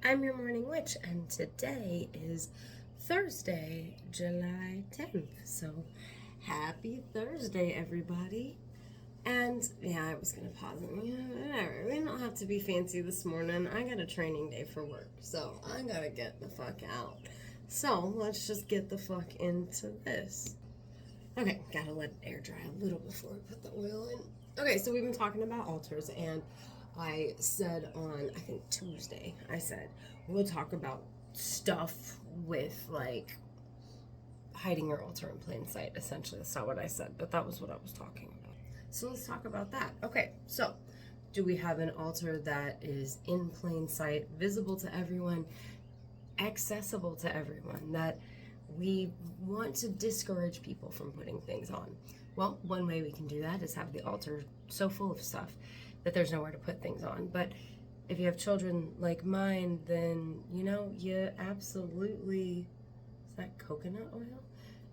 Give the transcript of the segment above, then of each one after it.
I'm your morning witch, and today is Thursday, July 10th. So, happy Thursday, everybody. And yeah, I was gonna pause it. Whatever. We don't have to be fancy this morning. I got a training day for work, so I gotta get the fuck out. So, let's just get the fuck into this. Okay, gotta let it air dry a little before we put the oil in. Okay, so we've been talking about altars, and I said on, I think Tuesday, I said, we'll talk about stuff with like hiding your altar in plain sight, essentially. That's not what I said, but that was what I was talking about. So let's talk about that. Okay, so do we have an altar that is in plain sight, visible to everyone, accessible to everyone, that we want to discourage people from putting things on? Well, one way we can do that is have the altar so full of stuff that there's nowhere to put things on. But if you have children like mine, then you absolutely, is that coconut oil?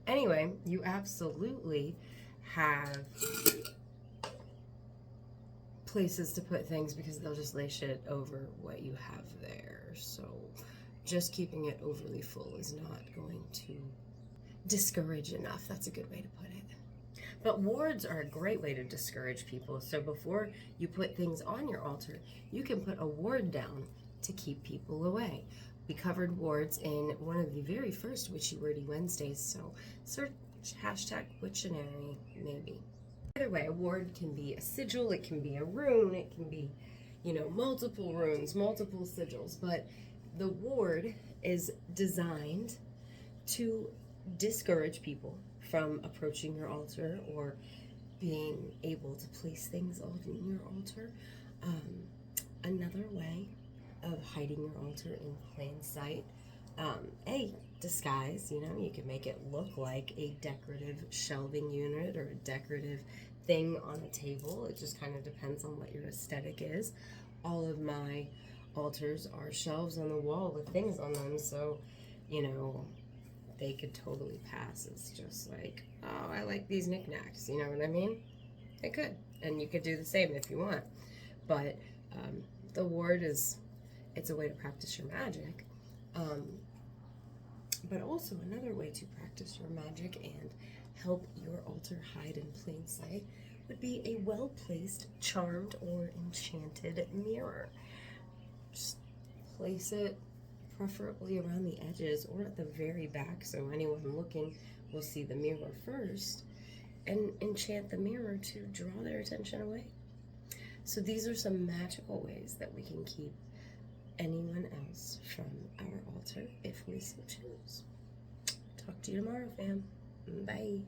Anyway, you absolutely have places to put things because they'll just lay shit over what you have there. So just keeping it overly full is not going to discourage enough. That's a good way to put it. But wards are a great way to discourage people. So before you put things on your altar, you can put a ward down to keep people away. We covered wards in one of the very first Witchy Wordy Wednesdays, so search hashtag Witchinary, maybe. Either way, a ward can be a sigil, it can be a rune, it can be, multiple runes, multiple sigils, but the ward is designed to discourage people from approaching your altar or being able to place things on your altar. Another way of hiding your altar in plain sight, a disguise, you can make it look like a decorative shelving unit or a decorative thing on a table. It just kind of depends on what your aesthetic is. All of my altars are shelves on the wall with things on them, so they could totally pass as just like, oh, I like these knickknacks, you know what I mean? It could, and you could do the same if you want. But the ward it's a way to practice your magic. But also another way to practice your magic and help your altar hide in plain sight would be a well-placed, charmed, or enchanted mirror. Just place it preferably around the edges or at the very back so anyone looking will see the mirror first, and enchant the mirror to draw their attention away. So these are some magical ways that we can keep anyone else from our altar if we so choose. Talk to you tomorrow, fam. Bye.